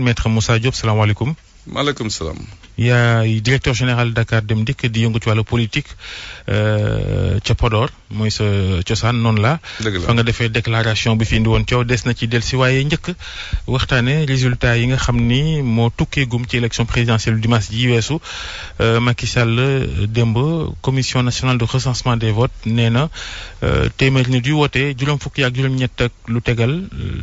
Maître Moussa Diop, salaamaaleykum. maaleykum salaam. yaay directeur général Dakar Dem Dikk di yëngu ci wàllu politique ca Podor mooy sa cosaan noonu la. fa nga defee déclaration bi fi indi woon coow des na ci dellusi waaye njëkk waxtaane résultat yi nga xam ni moo tukkee gum ci élection présidentielle du dimanche ji weesu Macky Sall démb commission nationale de recensement des votes nee na téeméer nit yu woote juróom fukki ak juróom-ñett ak lu tegal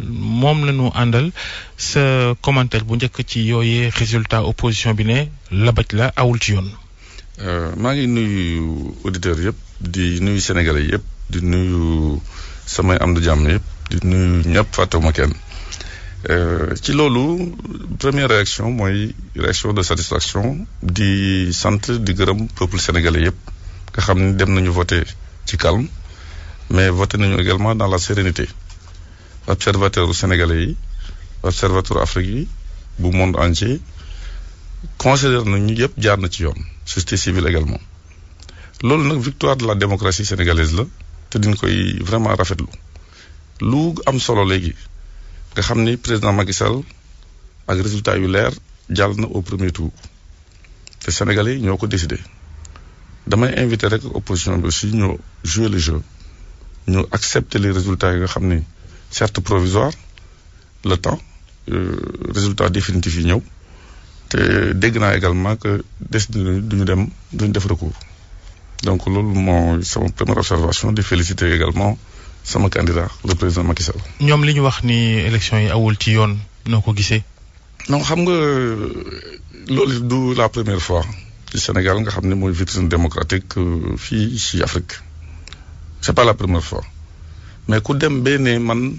moom la ñu àndal sa commentaire bu njëkk ci yooyee résultat opposition bi ne labaj la awul ci yoon. maa ngi nuyu auditeurs yëpp di nuyu sénégalais yëpp di nuyu samay am du jàmm yëpp di nuyu ñëpp fàttewuma kenn ci loolu première réaction mooy réaction de satisfaction di sant di gërëm peuple sénégalais yëpp nga xam ni dem nañu voter ci calme mais voter nañu également dans la sérénité observateur sénégalais yi observateur Afrique yi bu monde entier considère nañu yëpp jaar na ci yoon société civile également loolu nag victoire de la démocratie sénégalaise la te diñ koy vraiment rafetlu lu am solo léegi nga xam ni président Macky Sall ak résultat yu leer jàll na au premier tour te sénégalais yi ñoo ko décidé damay invité rek opposition bi aussi ñoo jouer le jeu ñu accepter les résultats yi nga xam ni certes provisoire le temps résultat définitif yi ñëw te dégg naa également que duñu def recours donc loolu moo sama première observation di féliciter également sama candidat le président Macky Sall. ñoom li ñu wax ni élection yi awul ci yoon noo ko gisee. non xam nga loolu du la première fois ci Sénégal nga xam ne mooy vitrine démocratique fii ci Afrique c'est pas la première fois mais ku dem ba ne man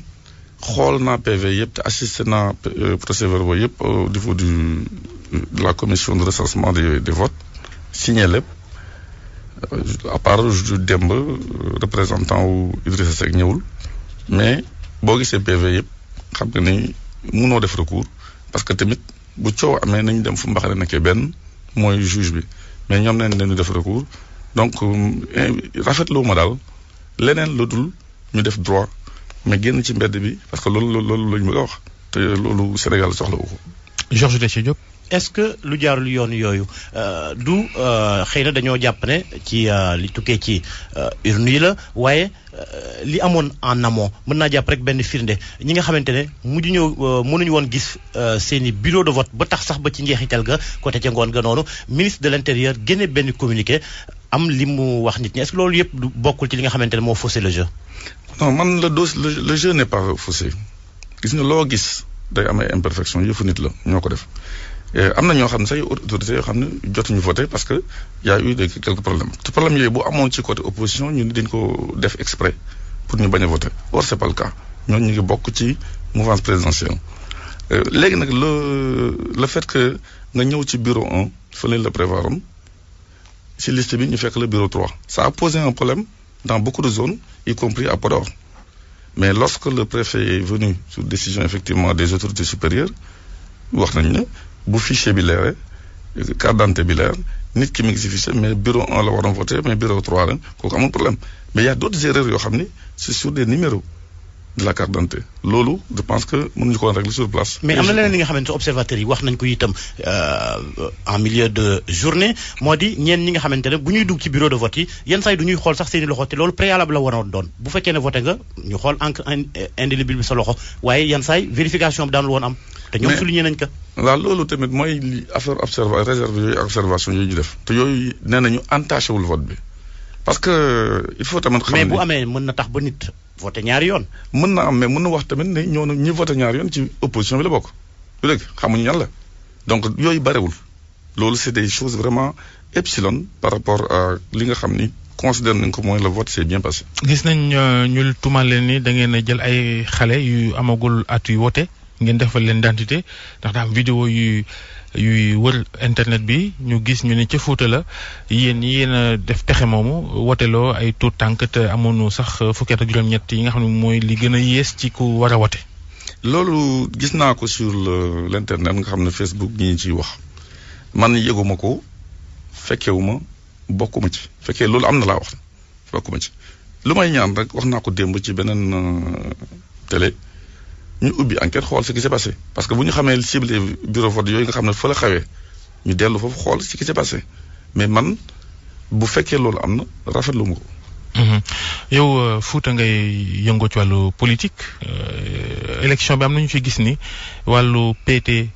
xool naa PV yëpp te assisté naa procès-verbaux yëpp au niveau de la commission de recensement des votes signé lépp à part démb représentant wu Idrissa Seck ñëwul mais boo gisee PV yëpp xam nga ni mënoo def recours parce que tamit bu coow amee nañ dem fu mbaxale nekkee benn mooy juge bi mais ñoom nañ dañu def recours donc rafetlu ma daal leneen lu dul ñu def droit mais génn ci mbedd bi parce que loolu lañu bëgg a wax te loolu Sénégal soxla wu ko. Georges Déthié Diop. est-ce que lu jaarul yoon yooyu du xëy na dañoo jàpp ne ci li tukkee ci urne yi la waaye li amoon en amont mën naa jàpp rek benn firnde ñi nga xamante ne mënuñu woon gis seeni bureau de vote ba tax sax ba ci njeexital ga côté ca ngoon ga noonu ministre de l'intérieur génne benn communiqué am li mu wax nit ñi est-ce que loolu yëpp du bokkul ci li nga xamante ne moo faussé le jeu. non man le jeu n'est pas faussé gis nga loo gis day am ay imperfection yëfu nit la ñoo ko def am na ñoo xam ne say autorités yoo xam ne jotuñu voté parce que y a eu quelques problèmes te problème yooyu bu amoon ci côté opposition ñu ni dañ ko def exprès pour ñu bañ a voté or c'est pas le cas ñooñu ñu ngi bokk ci mouvance présidentielle léegi nag le fait que nga ñëw ci bureau 1 fa leen la prévoir woon ci liste bi ñu fekk le bureau 3 ça a posé un problème dans beaucoup de zones y compris à Podor mais lorsque le préfet est venu sur décision effectivement des autorités supérieures wax nañ ne bu fichier bi leere carte d'identité bi leer nit ki mi ngi si fichier mais bureau 1 la waroon voter mais bureau 3 la kooku amul problème mais il y a d'autres erreurs yoo xam ni c'est sur des numéros de la carte d'identité loolu je pense que mënuñu ko woon régler sur place. mais am na leneen li nga xamante ne observateurs yi wax nañ ko itam en milieu de journée moo di ñeen ñi nga xamante ne bu ñuy dugg ci bureau de vote yi yenn saa yi du ñuy xool sax seeni loxo te loolu préalable la waroon doon bu fekkee ne voté nga ñu xool encre indélébile bi sa loxo waaye yenn saa yi vérification bi daanul woon am. te ñoom souligné nañ ko. waaw loolu tamit mooy li affaire réserve yooyu observation yooyu ñu def te yooyu nee nañu entaché wul vote bi parce que il faut tamit. xam mais bu amee mën na tax ba nit voté ñaari yoon. mën na am mais mën na wax tamit ne ñi voté ñaari yoon ci opposition bi la bokk. du dëgg xamuñu ñan la donc yooyu barewul loolu c'est des choses vraiment epsilon par rapport à li nga xam ni considère nañ ko mooy le vote s'est bien passé. gis nañ ñu tuumal leen ni da ngeen a jël ay xale yu amagul at yu wote ngeen defal leen identité ndax daa am vidéo yuy wër internet bi ñu gis ñu ne ca Fuuta la yéen a def texe moomu woteloo ay tuut tànk te amoon sax fukki at ak juróom-ñett yi nga xam ne mooy li gën a yées ci ku war a wote. loolu gis naa ko sur l'internet nga xam ne Facebook ñi ciy wax man yëguma ko fekkewuma bokkuma ci fekkee loolu am na laa wax bokkuma ci lu may ñaan rek wax naa ko démb ci beneen télé ñu ubbi enquête xool ce qui s'est passé parce que bu ñu xamee ciblé bureau vote yooyu nga xam ne fa la xawee ñu dellu foofu xool ce qui s'est passé mais man bu fekkee loolu am na rafetlu mu ko. yow Fouta ngay yëngoo ci wàllu politique élection bi am na ñu fi gis ni wàllu péete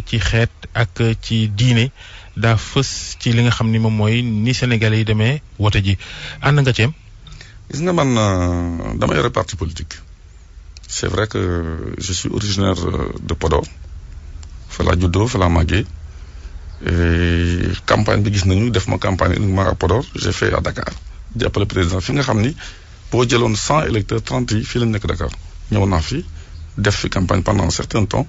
ci xeet ak ci diine daa fës ci li nga xam ni moom mooy ni Sénégalais yi demee wote ji ànd nga ceem. gis nga man dama yore parti politique c'est vrai que je suis originaire de Podor fa laa juddoo fa laa màggee campagne bi gis nañu def ma campagne uniquement à Podor j'ai fait à Dakar. jàppale président fi nga xam ni boo jëloon 100 électeurs 30 yi fii lañ nekk Dakar ñëw naa fi def fi campagne pendant un certain temps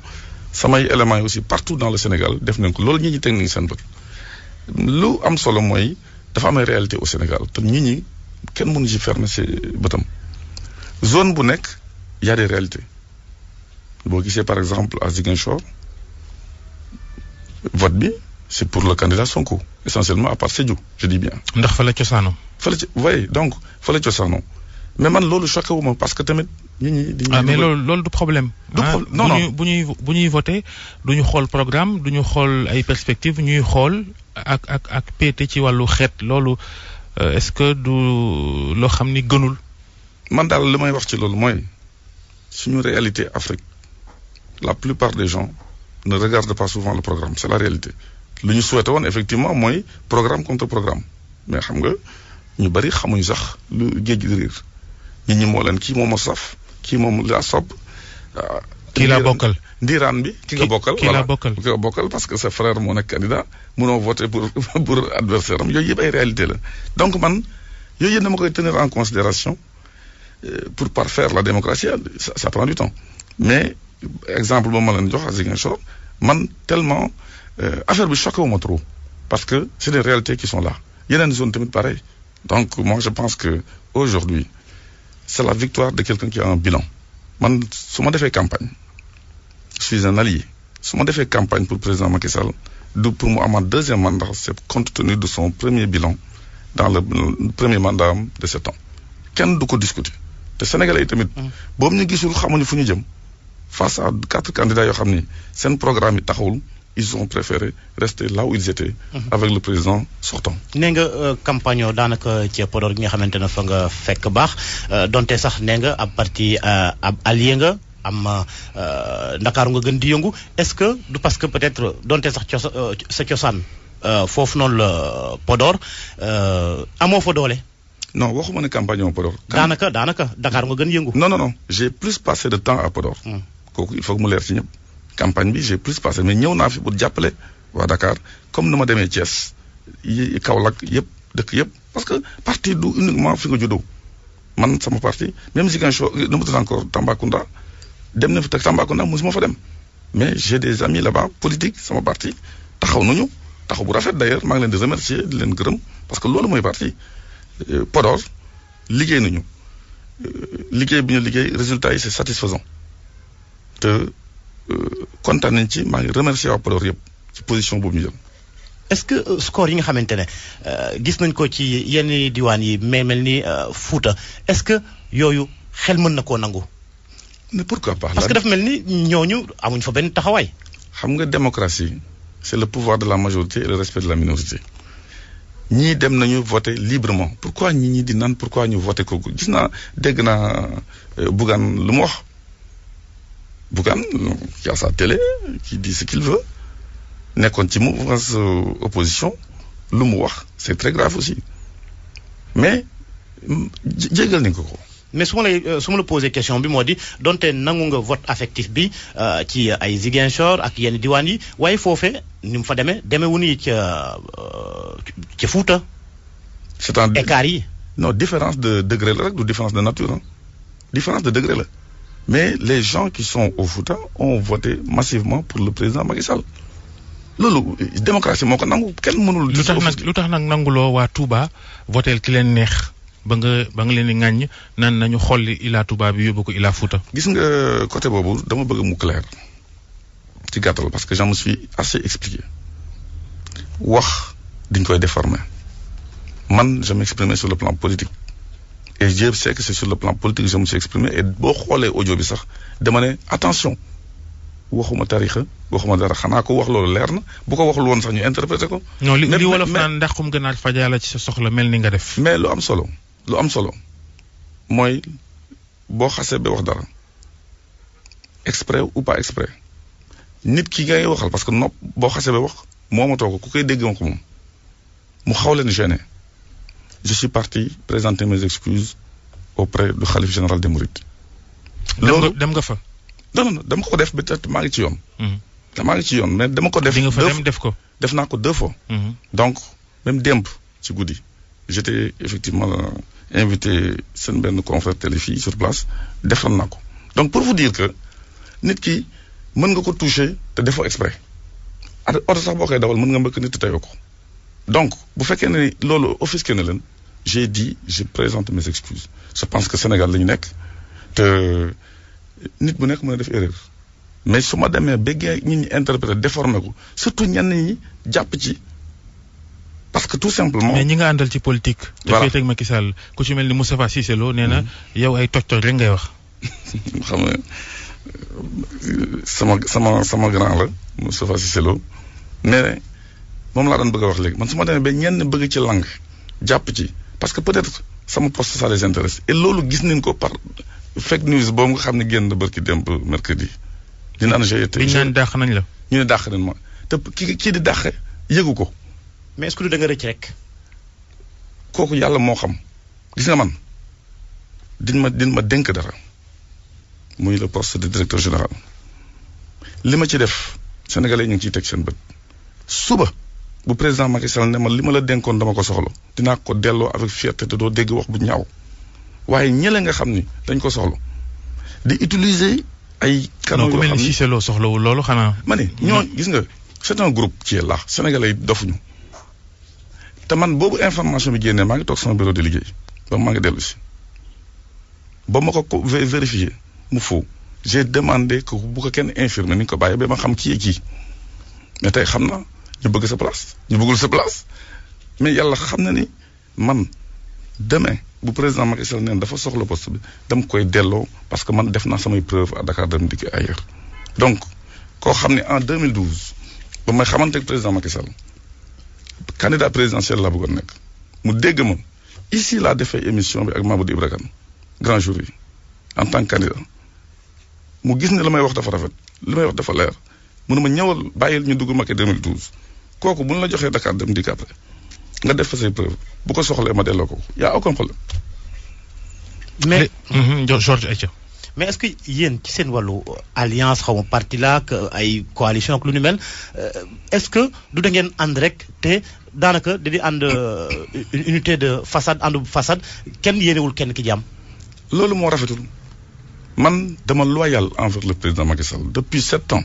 samay éléments yi aussi partout dans le Sénégal def nañ ko loolu ñi teg nañ seen bët lu am solo mooy dafa am ay réalité au Sénégal te ñi kenn mënu ci fermer ses bëtam zone bu nekk y a des réalités boo gisee par exemple à Ziguinchor vote bi c'est pour le candidat Sonko essentiellement à part Sédhiou je dis bien. ndax fa la cosaanoo. oui donc fa la cosaanoo mais man loolu choqué wu ma parce que tamit ñi mais loolu du problème. non bu ñuy voté du ñu xool programme du ñu xool ay perspectives ñuy xool ak péete ci wàllu xeet loolu est-ce que du loo xam ni gënul. man daal li may wax ci loolu mooy suñu réalité Afrique la plupart des gens ne regardent pas souvent le programme c'est la réalité lu ñu souhaité woon effectivement mooy programme contre programme mais xam nga. ñu bari xamuñu sax lu géej gi riir nit ñi moo leen kii moom a saf kii moom laa sopp kii laa bokkal ndiiraan bi ki nga bokkal kii laa bokkal ki nga bokkal parce que sa frère moo nekk candidat mënoo voter pour adversaire am yooyu yëpp ay réalité la donc man yooyu yëpp dama koy tenir en considération pour parfaire la démocratie ça prend du temps mais exemple ba ma leen jox à Ziguinchor man tellement affaire bi choqué wu ma trop parce que c'est des réalités qui sont là yeneen zone tamit pareil. Donc, moi, je pense que aujourd'hui, c'est la victoire de quelqu'un qui a un bilan. Man, si je fais campagne, je suis un allié. Si je fais campagne pour le président Macky Sall, pour moi, mon deuxième mandat, c'est compte tenu de son premier bilan dans le premier mandat de 7 ans. Kenn du ko discuter. Les Sénégalais, tamit, boobu ñu gisul xamuñu fu ñu jëm face à 4 candidats yoo xam ni seen programme yi taxawul. Ils ont préféré rester là où ils étaient. Avec le président sortant. nee nga campagne daanaka ci Podor gi nga xamante ne fa nga fekk baax donte sax nee nga ab parti ab allié nga am Ndakaaru nga gën di yëngu est-ce que du parce que peut-être donte sax sa cosaan foofu noonu la Podor amoo fa doole. non waxuma ne campagne au Podor. daanaka Dakar nga gën yëngu. non j'ai plus passé de temps à Podor. kooku il faut que mu leer ci ñëpp. campagne bi j'ai plus passé mais ñëw naa fi pour jàppale waa Dakar comme ni ma demee Thiès yi Kaolack yëpp dëkk yëpp parce que parti du uniquement fi nga juddoo man sama parti même Ziguinchor nu mu tudd encore Tambacounda dem na fi Tambacounda mosuma fa dem mais j'ai des amis là-bas politique sama parti taxaw nañu taxaw bu rafet d'ailleurs maa ngi leen di remercier di leen gërëm parce que loolu mooy parti Podor liggéey nañu liggéey bi ñu liggéey résultat yi c'est satisfaisant te kontaan nañ ci maa ngi remercier waa Podor yëpp ci position boobu ñu jël. est-ce que score yi nga xamante ne gis nañ ko ci yenn diwaan yi mais mel ni Fouta est-ce que yooyu xel mën na koo nangu. mais pourquoi pas. parce que dafa mel ni ñooñu amuñ fa benn taxawaay. xam nga démocratie c'est le pouvoir de la majorité et le respect de la minorité ñii dem nañu voter librement pourquoi ñi di naan pourquoi ñu voter ko gis naa dégg naa Bougane lu mu wax. Bougane qui a sa télé qui dit ce qu'il veut nekkoon ci mouvance opposition lu mu wax c'est très grave aussi mais jégal nañ ko. mais su ma la posé question bi moo di donte nangu nga vote affectif bi ci ay Ziguinchor ak yenn diwaan yi waaye foofee ni mu fa demee wu ni ca Fouta. c'est-à-dire écart yi. non différence de degré la rek du différence de nature hein. Différence de degré la. Mais les gens qui sont au Fouta ont voté massivement pour le président Macky Sall loolu démocratie moo ko nangu kenn mënul. lu tax nag nanguloo waa Touba votel ki leen neex ba nga leen di ŋàññ naan nañu xolli Ila Touba bi yóbbu ko Ila Fouta. gis nga côté boobu dama bëgg mu clair ci gàttal parce que j'en me suis assez expliqué wax dañ koy déformer man je m'exprimais sur le plan politique et je sais que c'est sur le plan politique que je me suis exprimé et boo xoolee audio bi sax dama ne attention waxuma tarixa waxuma dara xanaa ko wax loolu leer na bu ko waxul woon sax ñu interpréter ko. non li wolof naan ndaxum gënaat fajaala ci sa soxla mel ni nga def. mais lu am solo mooy boo xasee ba wax dara exprès ou pas exprès nit ki ngay waxal parce que nopp boo xasee ba wax moomatoo ko ku koy dégg ma ko moom mu xaw leen gêné je suis parti présenter mes excuses auprès du khalife général des Mourides. loolu dem nga fa. non dama ko def peut-être maa ngi ci yoon. maa ngi ci yoon mais dama ko def. di nga fa dem def ko. def naa ko 2 fois. donc même démb ci guddi j'étais effectivement invité seen benn confrère télé fii sur place defoon naa ko donc pour vous dire que nit ki mën nga ko toucher te defoo exprès oto sax boo koy dawal mën nga mbëkk nit te teyoo ko donc bu fekkee ne loolu offusqué na leen j'ai dit je présente mes excuses je pense que Sénégal la ñu nekk te nit bu nekk mën a def erreur mais su ma demee béggee nit ñi interpréter déformé ko surtout ñenn ñi jàpp ci parce que tout simplement. mais ñi nga àndal ci politique. voilà te féetee ak Macky Sall ku ci mel ni Moustapha Cissé Lo nee na yow ay toj-toj rek ngay wax. xam nga sama grand la Moustapha Cissé Lo mais moom laa doon bëgg a wax léegi man su ma demee ba ñenn bëgg ci langue jàpp ci parce que peut-être sama poste ça les intéresse et loolu gis nañ ko par fake news boobu nga xam ne génn barki démb mercredi. dina am GIE. biñ naan dàq nañ la. ñu ne dàq nañ ma te kii di dàqe yëgu ko. mais est-ce que da nga rëcc rek. kooku yàlla moo xam gis nga man din ma dénk dara muy le poste de directeur général li ma ci def sénégalais ñu ngi ciy teg seen bët suba bu président Macky Sall ne ma li ma la dénkoon dama ko soxla dinaa ko delloo avec fierté te doo dégg wax bu ñaaw waaye ñële nga xam ni dañ ko soxla di utiliser ay. canaux yoo xam ni ku mel ni Cissé Lo soxlawul loolu xanaa. ma ne ñoo gis nga c'est un groupe qui est là sénégalais yi dofuñu. te man boobu information bi génnee maa ngi toog sama bureau de liggéey ba maa ngi dellu si ba ma ko vérifié mu faux j'ai demandé que bu ko kenn infirmer ni nga ko bàyyi ba ma xam kii kii mais tey xam na ñu bëgg sa place ñu bëggul sa place mais yàlla xam na ni man demain bu président Macky Sall neen dafa soxla poste bi dama koy delloo parce que man def naa samay preuve à Dakar Dem Dikk ailleurs donc koo xam ne en 2012 ba may xamante ak président Macky Sall candidat présidentiel laa bëggoon nekk mu dégg ma ici laa defee émission bi ak Mamadou Ibra Kane grand jury en tant que candidat mu gis ne la may wax dafa rafet li may wax dafa leer mu ne ma ñëwal bàyyil ñu dugg Macky 2012 kooku bu ñu la joxee Dakar Dem Dikk après nga def fa say preuve bu ko soxlee ma delloo ko y a aucun problème. mais Georges Aïcha. mais est-ce que yéen ci seen wàllu alliance xaw ma parti la ak ay coalition ak lu ni mel est-ce que du da ngeen ànd rek te daanaka da di ànd une unité de façade ànd bu façade kenn yéenewul kenn ki jàmm. loolu moo rafetul man dama loyal envers le président Macky Sall depuis 7 ans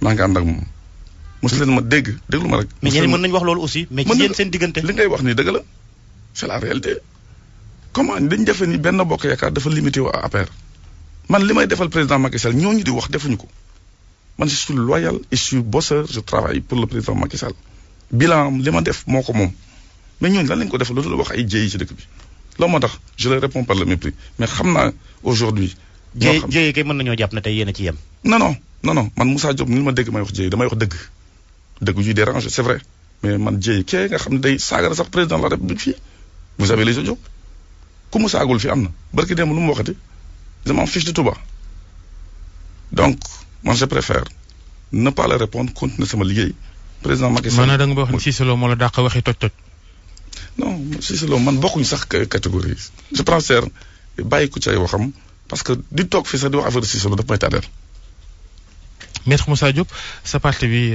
maa ngi ànd ak moom mosu leen ma déglu ma rek. mais ñeneen mën nañu wax loolu aussi. mais ci yéen seen diggante. li ngay wax nii dëgg la c'est la réalité comment dañu defe ni benn bokk yaakaar dafa limité wu à APR. man li may defal président Macky Sall ñooñu di wax defuñu ko man je suis loyal et je suis bosseur je travaille pour le président Macky Sall bilan li ma def moo ko moom mais ñooñu lan lañ ko defal loolu la wax ay jéey ci dëkk bi loolu moo tax je leur réponds par le mépris mais xam naa aujourd'hui jéey kay mën nañoo jàpp ne tey yéen a ci yem. non man Moussa Diop ni ma dégg may wax jéey damay wax dëgg yuy déranger c'est vrai mais man jéey kee nga xam ne day saaga sax président de la République fii vous avez les audios ku mu saagul fi am na barki démb lu mu waxati. je m'en fiche de tout bas donc moi je préfère ne pas leur répondre continuer sama liggéey président Macky Sall. maanaam da nga ba wax ni Cissé Lo moo la dàq waxi toj-toj. non Cissé Lo man bokkuñ sax catégorie je préfère bàyyi ko ci ay waxam parce que di toog fii sax di wax affaire Cissé Lo daf may tàddeel. Maître Moussa Diop sa parti bi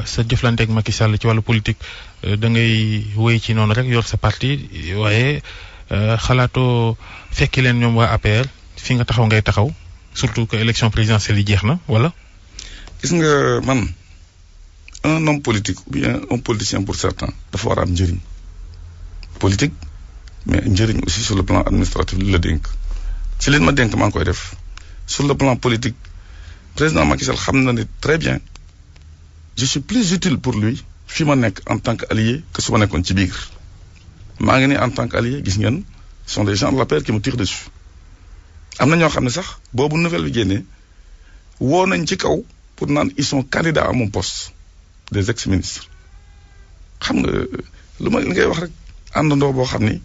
sa jëflante ak Macky Sall ci wàllu politique da ngay wéy ci noonu rek yor sa parti waaye xalaatoo fekki leen ñoom waa APR. fi nga taxaw ngay taxaw surtout que élection présidentielle yi jeex na wala. gis nga man un homme politique ou bien un politicien pour certains dafa war a am njëriñ politique mais njëriñ aussi sur le plan administratif li la dénk ci leen ma dénk maa ngi koy def sur le plan politique président Macky Sall xam na ne très bien je suis plus utile pour lui fi ma nekk en tant que allié que su ma nekkoon ci biir maa ngi ne en tant que allié gis ngeen ce sont des gens de l'APR qui me tirent dessus am na ñoo xam ne sax boobu nouvelle bi génnee woo nañ ci kaw pour naan ils sont candidats à mon poste des ex-ministres xam nga lu ma li ngay wax rek àndandoo boo xam ni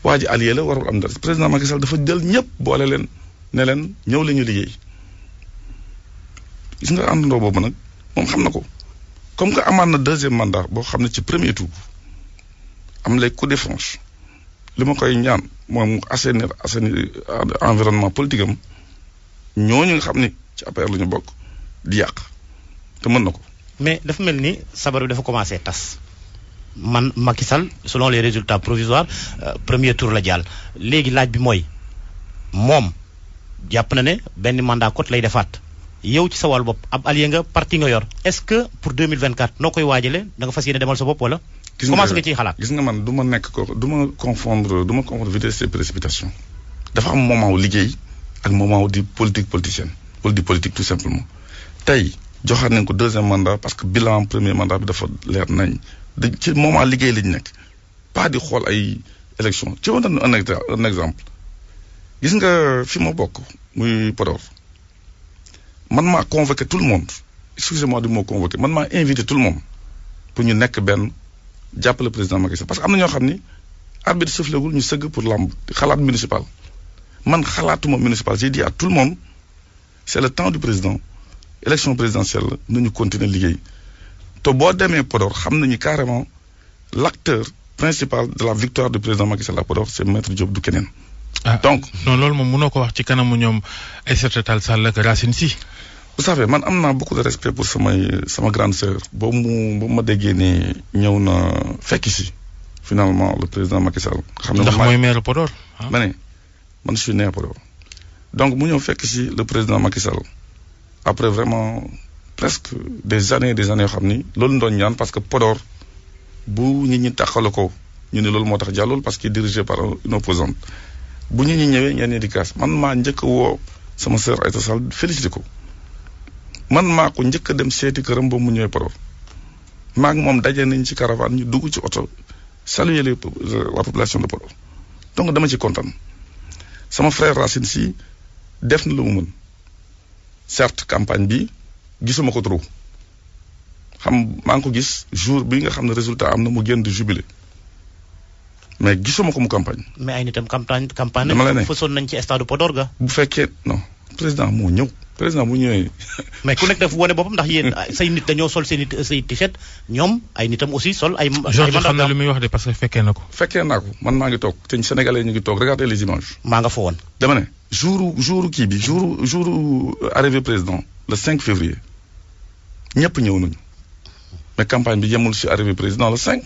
waa ji allié la warul am dara président Macky Sall dafa jël ñëpp boole leen ne leen ñëw la ñu liggéey gis nga àndandoo boobu nag moom xam na ko comme que amaat na deuxième mandat boo xam ne ci premier tour am les coups de franche li ma koy ñaan mooy mu assainir environnement politique am ñooñu nga xam ni ci APR la ñu bokk di yàq te mën na ko. mais dafa mel ni sabar bi dafa commencé tas man Macky Sall selon les résultats provisoires premier tour la jàll léegi laaj bi mooy moom jàpp na ne benn mandat cote lay defaat yow ci sa wàllu bopp ab allié nga parti nga yor est-ce que pour 2024 noo koy waajale da nga fas yéene demal sa bopp wala. commencé nga ciy xalaat. gis nga man du ma nekk ko du ma confondre vitesse et précipitation dafa am moment wu liggéey ak moment wu di politicienne wala di politique tout simplement tey joxaat nañ ko deuxième mandat parce que bilan premier mandat bi dafa leer nañ ci moment liggéey lañ nekk pas di xool ay élection ci woon un exemple gis nga fi ma bokk muy Podor man maa convoqué tout le monde excusez-moi du mot convoqué man maa invité tout le monde pour ñu nekk benn jàppale président Macky Sall parce que am na ñoo xam ni arbitre soufflégul ñu sëgg pour lamb xalaat municipal man xalaatuma municipal j'ai dit à tout le monde c'est le temps du président élection présidentielle nañu continuer liggéey te boo demee Podor xam nañu carrément l'acteur principal de la victoire du président Macky Sall à Podor c'est Maître Diop du keneen. Donc non loolu moom mënoo ko wax ci kanamu ñoom Aïssata Tall Sall ak Racine Sy. vous savez man am naa beaucoup de respect pour sama grande sœur boobu ma déggee ni ñëw na fekk si finalement le président Macky Sall. xam ne ndax mooy maire Podor. ma ne man je suis né à Podor donc mu ñëw fekk si le président Macky Sall après vraiment presque des années yoo xam ni loolu doon ñaan parce que Podor bu nit ñi taxale ko ñu ne loolu moo tax jàllul parce qu'il est dirigé par une opposante bu nit ñi ñëwee ñenn ñi di kaas man maa njëkk a woo sama sœur Aïssata Sall félicité ko. man maa ko njëkk a dem seeti këram ba mu ñëwee Podor maa ngi moom daje nañ ci caravane ñu dugg ci oto saluer la population de Podor donc dama ci kontaan sama frère Racine Sy def na lu mu mën certes campagne bi gisuma ko trop xam maa ngi ko gis jour bi nga xam ne résultat am na mu génn di jubilé mais gisuma ko mu campagne. mais ay nitam campagne. dama la ne fësoon nañ ci stade Podor ga. bu fekkee non président moo ñëw. président bu ñëwee. mais ku nekk dafa wane boppam ndax yéen say nit dañoo sol say t-shirt ñoom ay nitam aussi sol ay. Georges xam na lu muy wax de parce que fekkee na ko. fekkee naa ko man maa ngi toog te sénégalais ñu ngi toog regardez les images. maa nga fa woon. dama ne jour kii bi jour arrivé président le 5 février ñëpp ñëw nañu mais campagne bi yemul si arrivé président le 5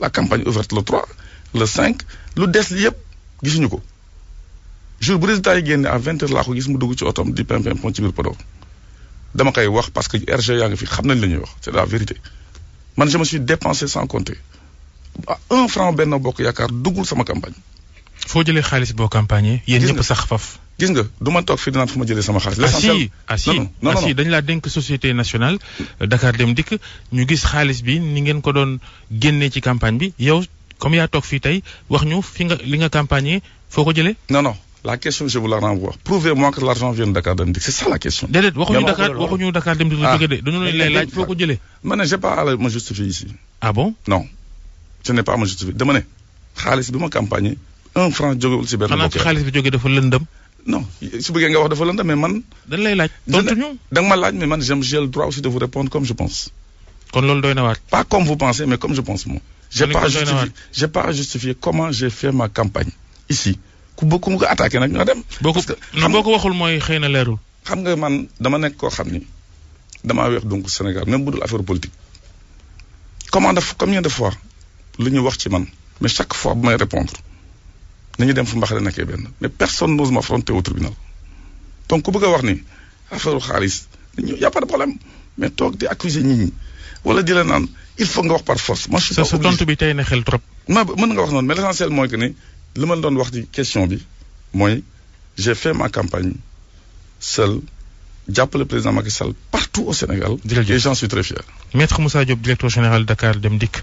la campagne ouverte le 3 le 5 lu des li yëpp gisuñu ko. jour bu résultat yi génne à 20h laa ko gis mu dugg ci otom di pimpin ci biir Podor dama koy wax parce que RG yaa ngi fi xam nañ la ñuy wax c'est la vérité man je me suis dépensé sans compter un franc Benno Bokk Yaakaar duggul sama campagne. foo jëlee xaalis boo campagne yéen ñëpp sax faf. gis nga du ma toog fii dinaan fu ma jëlee sama xaalis. non dañ laa dénk société nationale Dakar Dem Dikk ñu gis xaalis bi ni ngeen ko doon génnee ci campagne bi yow comme yaa toog fii tey wax ñu fi nga li nga campagne foo ko jëlee. non. La question, je vous la renvoie. Prouvez-moi que l'argent vient de Dakar Dem Dikk. C'est ça la question. déedéet waxuñu Dakar Dem Dikk lu jóge de dañu lay laaj foo ko jëlee. ma ne j'ai pas à me justifier ici. Ah bon? Non. Je n'ai pas à me justifier. dama ne xaalis bi ma campagne un franc jógewul si benn bopp. xanaa ci xaalis bi jógee dafa lëndëm. non su bëggee nga wax dafa lëndëm mais man. dañ lay laaj tontu ñu. da nga ma laaj mais man j'ai le droit aussi de vous répondre comme je pense. kon loolu doy na waat. pas comme vous pensez mais comme je pense moi. j'ai pas à justifier comment j'ai fait ma campagne ici. ku mu ko attaqué nag nga dem. parce que boo ko waxul mooy xëy na leerul. xam nga man dama nekk koo xam ni damaa weex donc Sénégal même bu dul affaire politique. combien de fois lu ñu wax ci man mais chaque fois bu may répondre nañu dem fu mbaxale nekkee benn mais personne n'ose m'affronter au tribunal. donc ku bëgg a wax ni affaire xaalis y a pas de problème mais toog di accuser nit ñi wala di la naan il faut nga wax par force. moi je suis pas obligé sa tontu bi tey na xel trop. mën nga wax noonu mais l'essentiel mooy que ni. li ma doon wax ci question bi mooy j'ai fait ma campagne seul jàppale président Macky Sall partout au Sénégal. et j'en suis très fier. Maître Moussa Diop directeur général Dakar Dem Dikk.